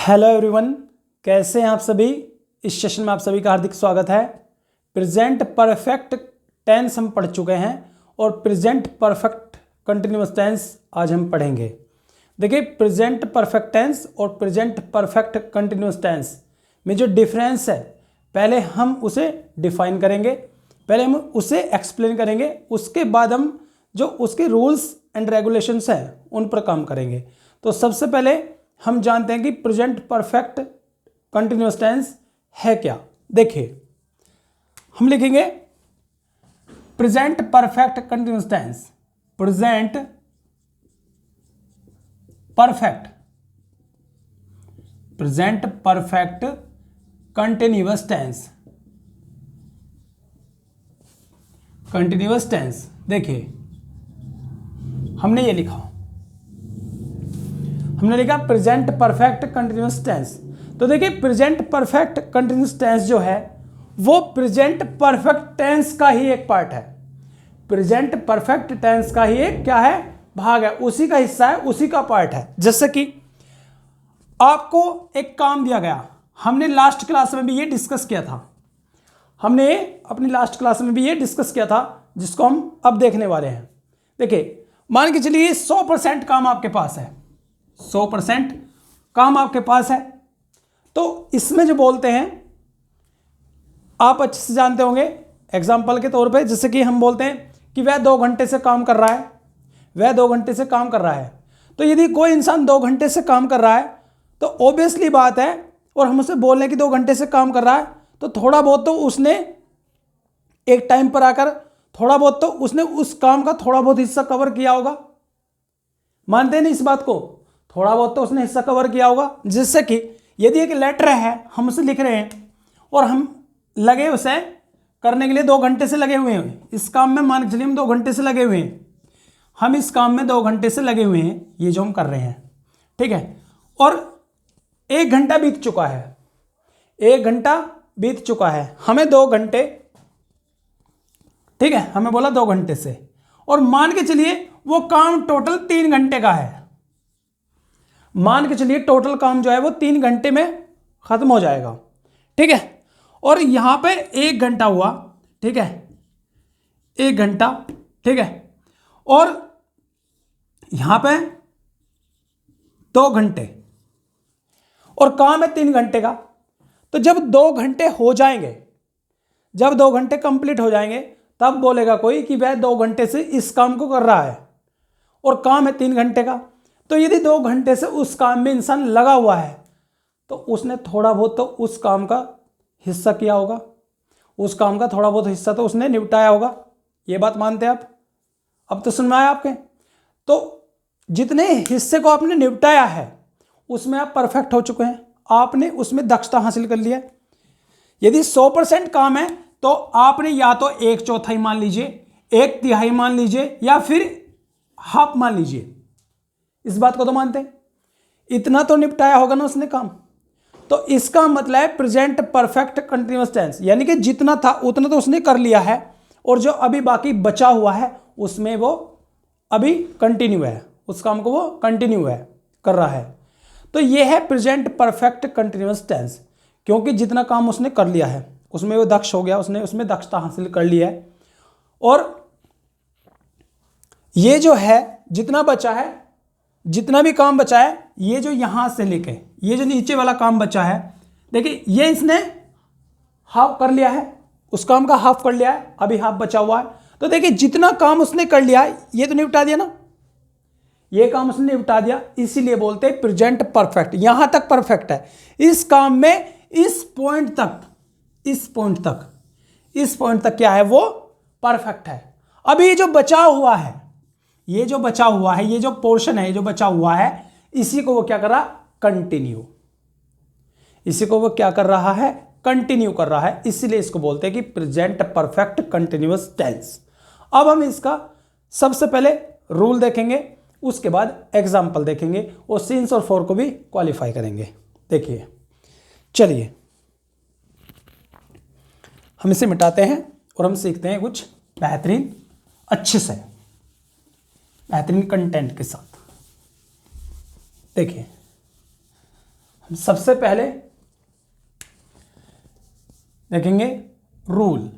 Hello everyone, कैसे हैं आप सभी। इस सेशन में आप सभी का हार्दिक स्वागत है। प्रेजेंट परफेक्ट टेंस हम पढ़ चुके हैं और प्रेजेंट परफेक्ट कंटिन्यूअस टेंस आज हम पढ़ेंगे। देखिए, प्रेजेंट परफेक्ट टेंस और प्रेजेंट परफेक्ट कंटिन्यूअस टेंस में जो डिफरेंस है, पहले हम उसे डिफाइन करेंगे, पहले हम उसे एक्सप्लेन करेंगे, उसके बाद हम जो उसके रूल्स एंड रेगुलेशंस हैं उन पर काम करेंगे। तो सबसे पहले हम जानते हैं कि प्रेजेंट परफेक्ट कंटिन्यूअस टेंस है क्या। देखिए, हम लिखेंगे present perfect continuous tense, present perfect continuous tense, continuous tense. देखिए, हमने ये लिखा, हमने लिखा प्रेजेंट परफेक्ट कंटिन्यूअस टेंस। तो देखिए, प्रेजेंट परफेक्ट कंटिन्यूअस टेंस जो है वो प्रेजेंट परफेक्ट टेंस का ही एक पार्ट है। प्रेजेंट परफेक्ट टेंस का ही एक क्या है, भाग है, उसी का हिस्सा है, उसी का पार्ट है। जैसे कि आपको एक काम दिया गया, हमने लास्ट क्लास में भी ये डिस्कस किया था, हमने अपनी लास्ट क्लास में भी ये डिस्कस किया था, जिसको हम अब देखने वाले हैं। देखिए, मान के चलिए 100% काम आपके पास है, 100% काम आपके पास है। तो इसमें जो बोलते हैं आप अच्छे से जानते होंगे, एग्जाम्पल के तौर पे, जैसे कि हम बोलते हैं कि वह 2 घंटे से काम कर रहा है, वह 2 घंटे से काम कर रहा है। तो यदि कोई इंसान 2 घंटे से काम कर रहा है तो ऑब्वियसली बात है, और हम उसे बोल रहे हैं कि 2 घंटे से काम कर रहा है, तो थोड़ा बहुत तो उसने एक टाइम पर आकर थोड़ा बहुत तो उसने उस काम का थोड़ा बहुत हिस्सा कवर किया होगा। मानते हैं ना इस बात को, थोड़ा बहुत तो उसने हिस्सा कवर किया होगा। जिससे कि यदि एक लेटर है, हम उसे लिख रहे हैं और हम लगे उसे करने के लिए 2 घंटे से लगे हुए हैं इस काम में, मान के चलिए हम 2 घंटे से लगे हुए हैं, हम इस काम में 2 घंटे से लगे हुए हैं, ये जो हम कर रहे हैं, ठीक है। और 1 घंटा बीत चुका है, 1 घंटा बीत चुका है, हमें 2 घंटे, ठीक है, हमें बोला 2 घंटे से, और मान के चलिए वो काम टोटल 3 घंटे का है। मान के चलिए टोटल काम जो है वो 3 घंटे में खत्म हो जाएगा, ठीक है। और यहां पे 1 घंटा हुआ, ठीक है, 1 घंटा, ठीक है, और यहां पे 2 घंटे, और काम है 3 घंटे का। तो जब 2 घंटे हो जाएंगे, जब 2 घंटे कंप्लीट हो जाएंगे, तब बोलेगा कोई कि वह 2 घंटे से इस काम को कर रहा है और काम है 3 घंटे का। तो यदि 2 घंटे से उस काम में इंसान लगा हुआ है तो उसने थोड़ा बहुत तो उस काम का हिस्सा किया होगा, उस काम का थोड़ा बहुत हिस्सा तो उसने निपटाया होगा। ये बात मानते हैं आप? अब तो समझ में आया आपके? तो जितने हिस्से को आपने निपटाया है उसमें आप परफेक्ट हो चुके हैं, आपने उसमें दक्षता हासिल कर लिया है। यदि 100% काम है तो आपने या तो 1/4 मान लीजिए, 1/3 मान लीजिए, या फिर हाफ मान लीजिए। इस बात को तो मानते हैं, इतना तो निपटाया होगा ना उसने काम। तो इसका मतलब है प्रेजेंट परफेक्ट कंटिन्यूअस टेंस, यानी कि जितना था उतना तो उसने कर लिया है, और जो अभी बाकी बचा हुआ है उसमें वो अभी कंटिन्यू है, उस काम को वो कंटिन्यू है, कर रहा है। तो ये है प्रेजेंट परफेक्ट कंटिन्यूअस टेंस, क्योंकि जितना काम उसने कर लिया है उसमें वो दक्ष हो गया, उसने उसमें दक्षता हासिल कर ली है। और ये जो है जितना बचा है, जितना भी काम बचा है, ये जो यहां से लेके ये जो नीचे वाला काम बचा है, देखिए ये इसने हाफ कर लिया है, उस काम का हाफ कर लिया है, अभी हाफ बचा हुआ है। तो देखिए जितना काम उसने कर लिया है ये तो निपटा दिया ना, ये काम उसने निपटा दिया, इसीलिए बोलते हैं प्रेजेंट परफेक्ट। यहां तक परफेक्ट है, इस काम में इस पॉइंट तक, इस पॉइंट तक, इस पॉइंट तक क्या है, वो परफेक्ट है। अभी ये जो बचा हुआ है, ये जो बचा हुआ है, ये जो पोर्शन है, ये जो बचा हुआ है, इसी को वो क्या कर रहा, कंटिन्यू, इसी को वो क्या कर रहा है, कंटिन्यू कर रहा है, इसीलिए इसको बोलते हैं कि प्रेजेंट परफेक्ट कंटिन्यूअस टेंस। अब हम इसका सबसे पहले रूल देखेंगे, उसके बाद एग्जाम्पल देखेंगे, और सिंस और फॉर को भी क्वालिफाई करेंगे। देखिए, चलिए हम इसे मिटाते हैं और हम सीखते हैं कुछ बेहतरीन, अच्छे से बेहतरीन कंटेंट के साथ। देखिए, सबसे पहले देखेंगे रूल।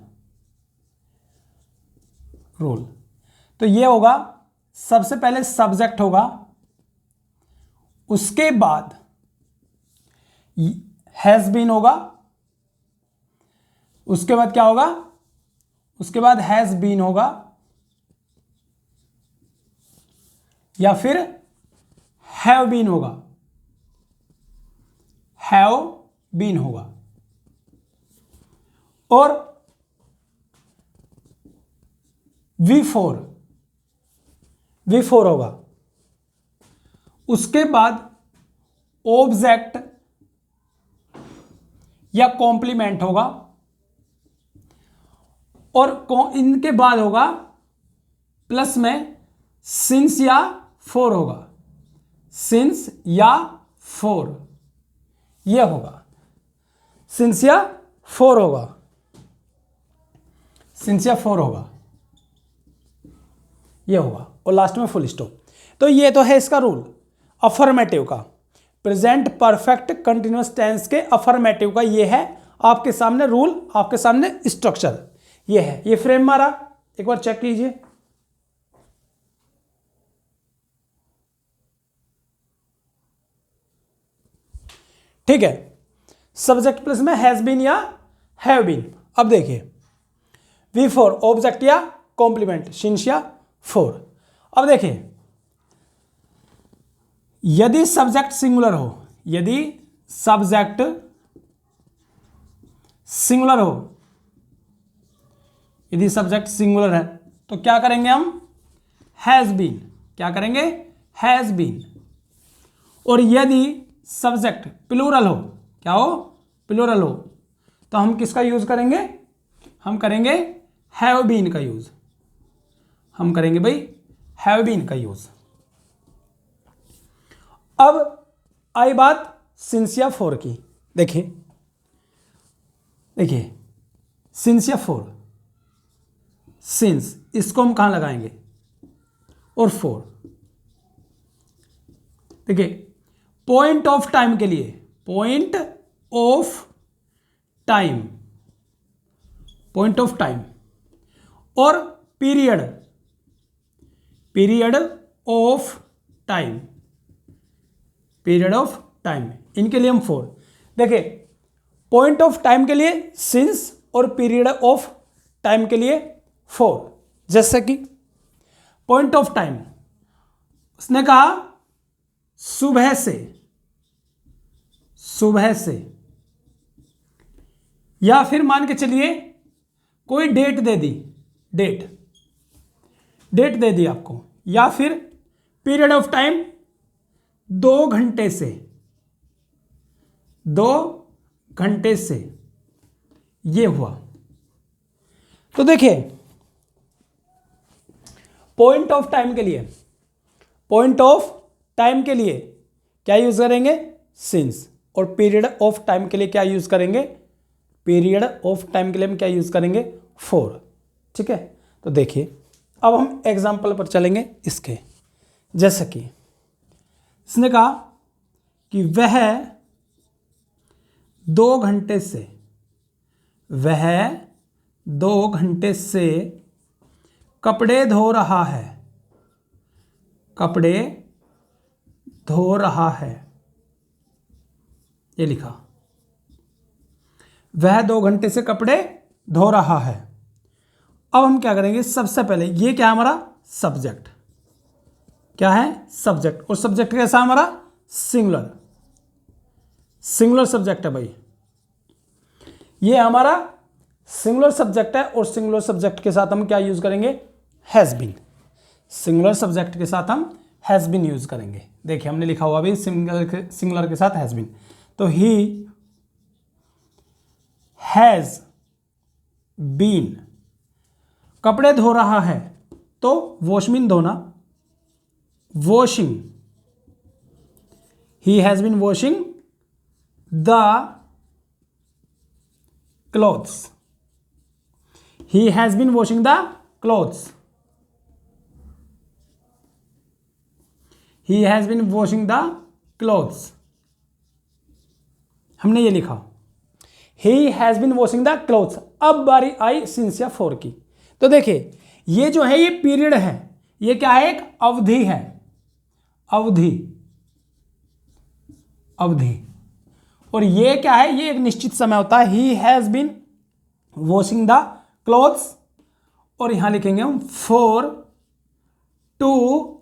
तो ये होगा, सबसे पहले सब्जेक्ट होगा, उसके बाद हैज बीन होगा, उसके बाद क्या होगा, उसके बाद हैज बीन होगा, या फिर हैव बीन होगा, हैव बीन होगा, और V4 होगा। उसके बाद ऑब्जेक्ट या कॉम्प्लीमेंट होगा, और इनके बाद होगा प्लस में सिंस या फॉर होगा, सिंस या फॉर, यह होगा, सिंस या फॉर होगा, सिंस या फॉर होगा, यह होगा, और लास्ट में फुल स्टॉप। तो ये तो है इसका रूल अफर्मेटिव का, प्रेजेंट परफेक्ट कंटिन्यूअस टेंस के अफर्मेटिव का। ये है आपके सामने रूल, आपके सामने स्ट्रक्चर, ये है। ये फ्रेम मारा, एक बार चेक कीजिए। ठीक है, सब्जेक्ट प्लस में हैज बीन या हैव बीन। अब देखिए V4 ऑब्जेक्ट या कॉम्प्लीमेंट, सिंस या फॉर। अब देखिए, यदि सब्जेक्ट सिंगुलर हो, यदि सब्जेक्ट सिंगुलर हो, यदि सब्जेक्ट सिंगुलर है तो क्या करेंगे हम, हैज बीन, क्या करेंगे, हैज बीन। और यदि सब्जेक्ट प्लूरल हो, क्या हो, प्लूरल हो, तो हम किसका यूज करेंगे, हम करेंगे हैव बीन का यूज, हम करेंगे भाई हैव बीन का यूज। अब आई बात सिंस या फॉर की। देखिए देखिए, सिंस या फॉर, सिंस इसको हम कहां लगाएंगे, और फॉर। देखिए पॉइंट ऑफ टाइम के लिए, point of time, point of time, और period, period of time, period of time, इनके लिए हम फॉर। देखिए पॉइंट ऑफ टाइम के लिए सिंस और पीरियड ऑफ टाइम के लिए फॉर। जैसे कि पॉइंट ऑफ टाइम, उसने कहा सुबह से, सुबह से, या फिर मान के चलिए कोई डेट दे दी, डेट, डेट दे दी आपको, या फिर पीरियड ऑफ टाइम 2 घंटे से, 2 घंटे से, ये हुआ। तो देखिए पॉइंट ऑफ टाइम के लिए, पॉइंट ऑफ टाइम के लिए क्या यूज करेंगे, सिंस, और पीरियड ऑफ टाइम के लिए क्या यूज करेंगे, पीरियड ऑफ टाइम के लिए हम क्या यूज करेंगे, फॉर। ठीक है, तो देखिए अब हम एग्जाम्पल पर चलेंगे इसके। जैसे कि इसने कहा कि वह 2 घंटे से, वह 2 घंटे से कपड़े धो रहा है, कपड़े धो रहा है, ये लिखा, वह 2 घंटे से कपड़े धो रहा है। अब हम क्या करेंगे, सबसे पहले ये क्या है हमारा सब्जेक्ट, क्या है सब्जेक्ट, और सब्जेक्ट कैसा हमारा सिंगुलर, सिंगुलर सब्जेक्ट है भाई, ये हमारा सिंगुलर सब्जेक्ट है। और सिंगुलर सब्जेक्ट के साथ हम क्या यूज करेंगे, हैज बीन, सिंगुलर सब्जेक्ट के साथ हम हैज बीन यूज करेंगे। देखिए हमने लिखा हुआ भी सिंगुलर के साथ हैज बीन। तो ही हैज बीन, कपड़े धो रहा है, तो वॉश मीन धोना, washing, he has been washing the clothes, he has been washing the clothes, he has been washing the clothes। हमने ये लिखा he has been washing the clothes. अब बारी आई सिंस या फॉर की। तो देखिए ये जो है ये पीरियड है, ये क्या है, एक अवधि है, अवधि, अवधि। और ये क्या है, ये एक निश्चित समय होता है। He has been washing the clothes, और यहां लिखेंगे हम फॉर 2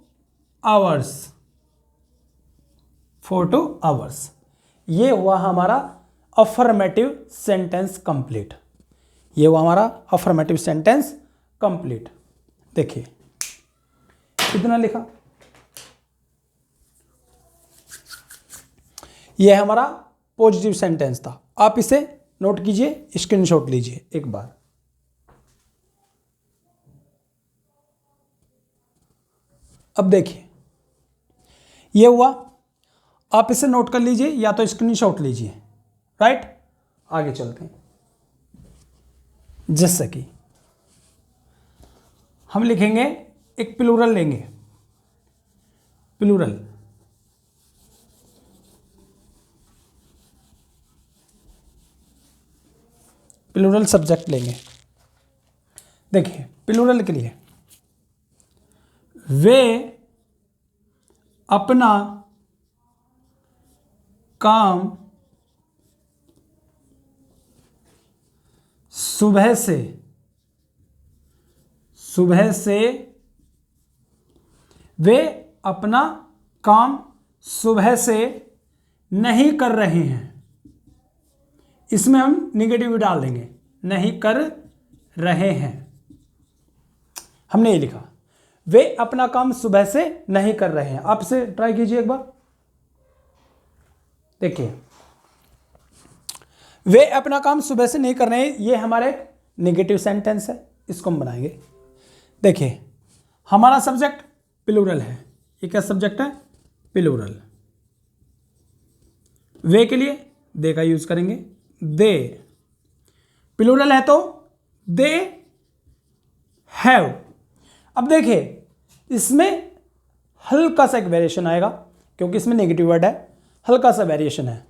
आवर्स, फॉर 2 आवर्स। ये हुआ हमारा अफर्मेटिव सेंटेंस कंप्लीट, ये हुआ हमारा अफर्मेटिव सेंटेंस कंप्लीट। देखिए कितना लिखा, यह हमारा पॉजिटिव सेंटेंस था। आप इसे नोट कीजिए, स्क्रीनशॉट लीजिए एक बार। अब देखिए यह हुआ, आप इसे नोट कर लीजिए या तो स्क्रीनशॉट लीजिए, राइट। आगे चलते हैं। जैसे कि हम लिखेंगे, एक प्लूरल लेंगे, प्लूरल, प्लूरल सब्जेक्ट लेंगे। देखिए प्लूरल के लिए वे अपना काम सुबह से वे अपना काम सुबह से नहीं कर रहे हैं। इसमें हम निगेटिव डाल देंगे, नहीं कर रहे हैं। हमने ये लिखा वे अपना काम सुबह से नहीं कर रहे हैं। आप इसे ट्राई कीजिए एक बार। देखिए वे अपना काम सुबह से नहीं कर रहे हैं, ये हमारा एक नेगेटिव सेंटेंस है, इसको हम बनाएंगे। देखिए हमारा सब्जेक्ट प्लूरल है, ये क्या सब्जेक्ट है, प्लूरल। वे के लिए दे का यूज करेंगे, दे। प्लूरल है तो दे हैव। अब देखिए इसमें हल्का सा एक वेरिएशन आएगा, क्योंकि इसमें नेगेटिव वर्ड है, हल्का सा वेरिएशन है।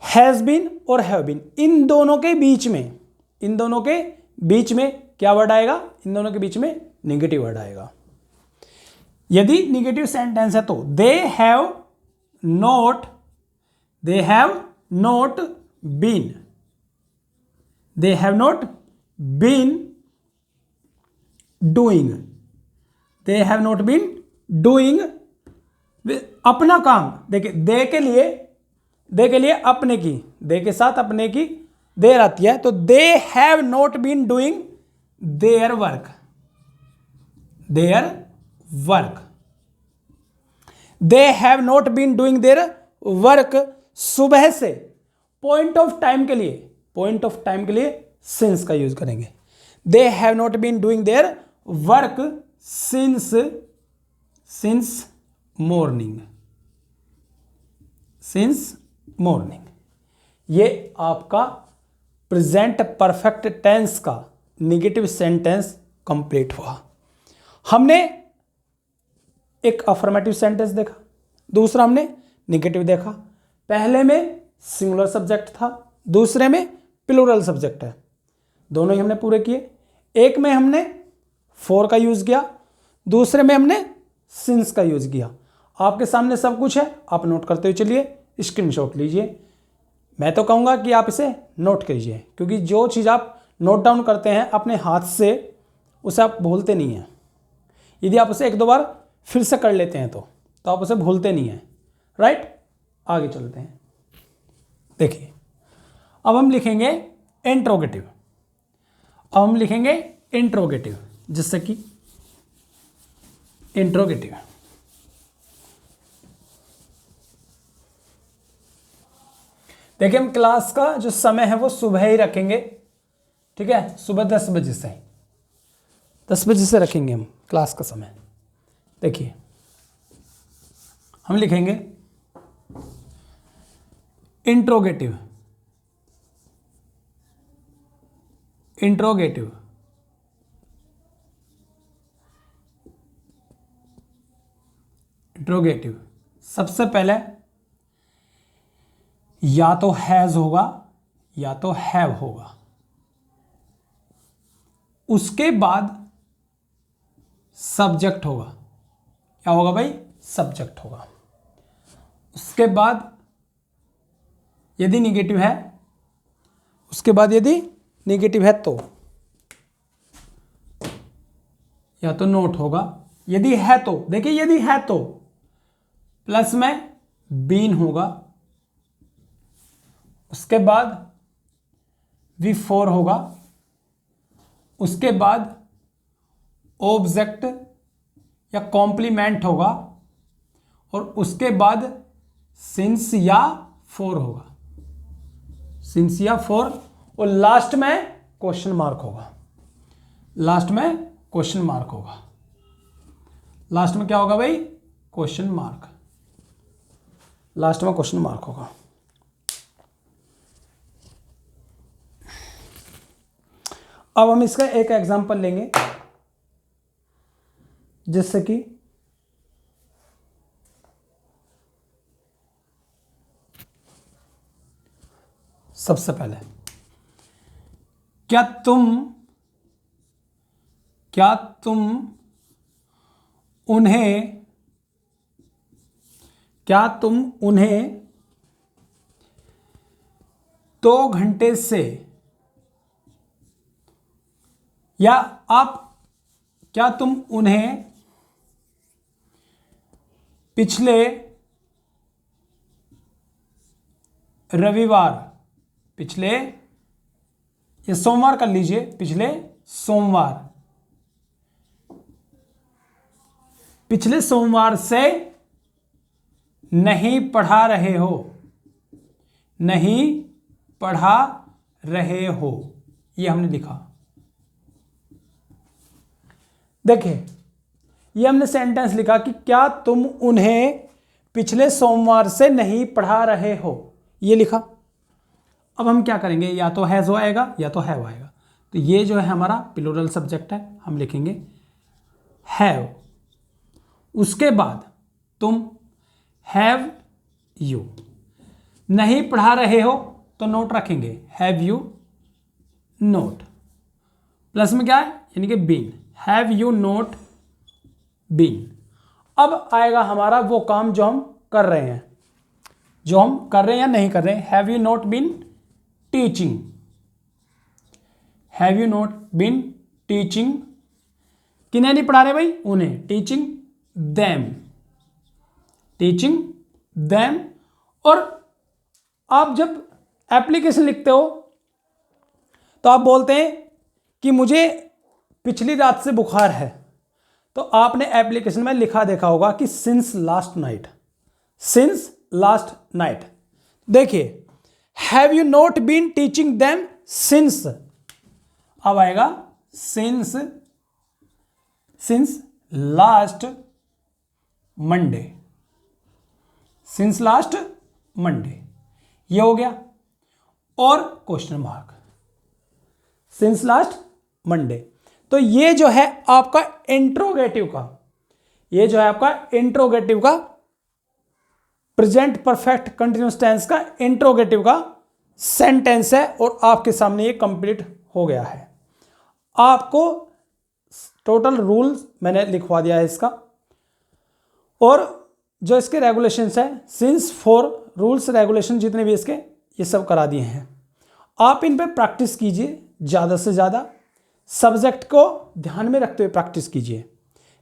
हैज बीन और हैव बीन, इन दोनों के बीच में, इन दोनों के बीच में क्या वर्ड आएगा, इन दोनों के बीच में नेगेटिव वर्ड आएगा। यदि नेगेटिव सेंटेंस है तो they have not been, they have not been doing, they have not been doing अपना काम। देखिए दे के लिए अपने की, दे के साथ अपने की देर आती है, तो they have not been doing their work, they have not been doing their work सुबह से। पॉइंट ऑफ टाइम के लिए सिंस का यूज करेंगे। They have not been doing their work since morning. ये आपका प्रेजेंट परफेक्ट टेंस का negative sentence complete हुआ। हमने एक अफर्मेटिव सेंटेंस देखा, दूसरा हमने नेगेटिव देखा। पहले में सिंगुलर सब्जेक्ट था, दूसरे में प्लूरल सब्जेक्ट है, दोनों ही हमने पूरे किए। एक में हमने फॉर का यूज किया, दूसरे में हमने सिंस का यूज किया। आपके सामने सब कुछ है, आप नोट करते हुए चलिए, स्क्रीनशॉट लीजिए। मैं तो कहूँगा कि आप इसे नोट कीजिए, क्योंकि जो चीज़ आप नोट डाउन करते हैं अपने हाथ से, उसे आप भूलते नहीं हैं। यदि आप उसे एक दो बार फिर से कर लेते हैं तो आप उसे भूलते नहीं हैं, राइट। आगे चलते हैं। देखिए अब हम लिखेंगे इंट्रोगेटिव, जैसे कि इंट्रोगेटिव। देखिए हम क्लास का जो समय है वो सुबह ही रखेंगे, ठीक है, सुबह 10 बजे से, 10 बजे से रखेंगे हम क्लास का समय। देखिए हम लिखेंगे इंट्रोगेटिव, सबसे पहले या तो हैज होगा या तो हैव होगा। उसके बाद सब्जेक्ट होगा। क्या होगा भाई? सब्जेक्ट होगा। उसके बाद यदि निगेटिव है, उसके बाद यदि निगेटिव है तो या तो नोट होगा, यदि है तो देखिए, यदि है तो प्लस में बीन होगा। उसके बाद V4 होगा। उसके बाद ऑब्जेक्ट या कॉम्प्लीमेंट होगा और उसके बाद सिंस या फॉर होगा, सिंस या फॉर, और लास्ट में क्वेश्चन मार्क होगा। लास्ट में क्वेश्चन मार्क होगा। लास्ट में क्या होगा भाई? Question mark. लास्ट में क्वेश्चन मार्क होगा। अब हम इसका एक एग्जांपल लेंगे, जिससे कि सबसे पहले क्या तुम उन्हें 2 घंटे से, या क्या तुम उन्हें पिछले रविवार, ये सोमवार कर लीजिए, पिछले सोमवार से नहीं पढ़ा रहे हो, ये हमने लिखा। देखिए, ये हमने सेंटेंस लिखा कि क्या तुम उन्हें पिछले सोमवार से नहीं पढ़ा रहे हो, ये लिखा। अब हम क्या करेंगे? या तो हैज आएगा या तो हैव आएगा। तो ये जो है हमारा प्लूरल सब्जेक्ट है, हम लिखेंगे हैव। उसके बाद तुम, हैव यू। नहीं पढ़ा रहे हो तो नोट रखेंगे, हैव यू नोट। प्लस में क्या है? यानी कि been, have you not been. अब आएगा हमारा वो काम जो हम कर रहे हैं, या नहीं कर रहे हैं। Have you not been teaching, have you not been teaching. किन्हें नहीं पढ़ा रहे भाई? उन्हें। Teaching them. और आप जब एप्लीकेशन लिखते हो तो आप बोलते हैं कि मुझे पिछली रात से बुखार है, तो आपने एप्लीकेशन में लिखा देखा होगा कि सिंस लास्ट नाइट। देखिए, have you not been teaching them since, अब आएगा सिंस लास्ट मंडे, ये हो गया। और question mark, since last Monday. तो ये जो है आपका इंट्रोगेटिव का प्रेजेंट परफेक्ट कंटिन्यूअस टेंस का इंट्रोगेटिव का सेंटेंस है, और आपके सामने ये कंप्लीट हो गया है। आपको टोटल रूल्स मैंने लिखवा दिया है इसका, और जो इसके रेगुलेशंस है, सिंस फॉर, रूल्स रेगुलेशन जितने भी इसके, ये सब करा दिए हैं। आप इन पे प्रैक्टिस कीजिए ज़्यादा से ज़्यादा, सब्जेक्ट को ध्यान में रखते हुए प्रैक्टिस कीजिए।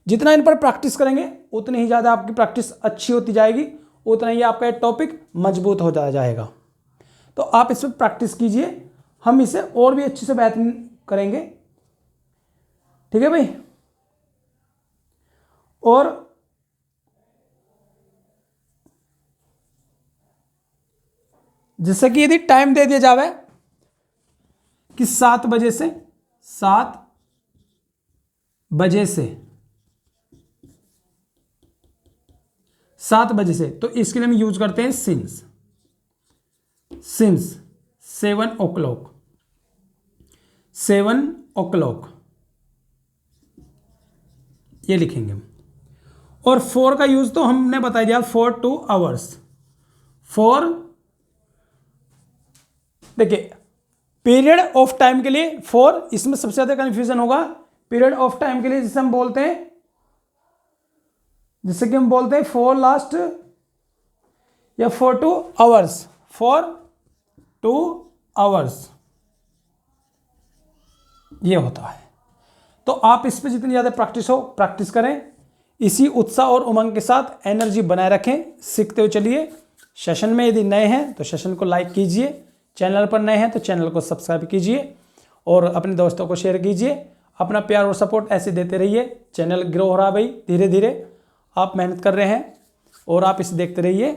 जितना इन पर प्रैक्टिस करेंगे उतनी ही ज़्यादा आपकी प्रैक्टिस अच्छी होती जाएगी, उतना ही आपका टॉपिक मजबूत होता जाएगा। तो आप इस पर प्रैक्टिस कीजिए, हम इसे और भी अच्छे से बेहतरीन करेंगे। ठीक है भाई? और जैसे कि यदि टाइम दे दिया जावे कि 7 बजे से, तो इसके लिए हम यूज करते हैं सिंस 7 o'clock, ये लिखेंगे हम। और 4 का यूज तो हमने बता दिया, 4 2 hours, 4 देखिए पीरियड ऑफ टाइम के लिए फॉर, इसमें सबसे ज्यादा कंफ्यूजन होगा। पीरियड ऑफ टाइम के लिए जिसे हम बोलते हैं, जिससे कि हम बोलते हैं फॉर लास्ट या फॉर 2 आवर्स, फॉर 2 आवर्स ये होता है। तो आप इस पे जितनी ज़्यादा प्रैक्टिस करें, इसी उत्साह और उमंग के साथ एनर्जी बनाए रखें, सीखते हुए चलिए। सेशन में यदि नए हैं तो सेशन को लाइक कीजिए, चैनल पर नए हैं तो चैनल को सब्सक्राइब कीजिए और अपने दोस्तों को शेयर कीजिए। अपना प्यार और सपोर्ट ऐसे देते रहिए। चैनल ग्रो हो रहा है भाई, धीरे धीरे आप मेहनत कर रहे हैं और आप इसे देखते रहिए।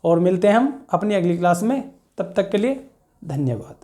और मिलते हैं हम अपनी अगली क्लास में, तब तक के लिए धन्यवाद।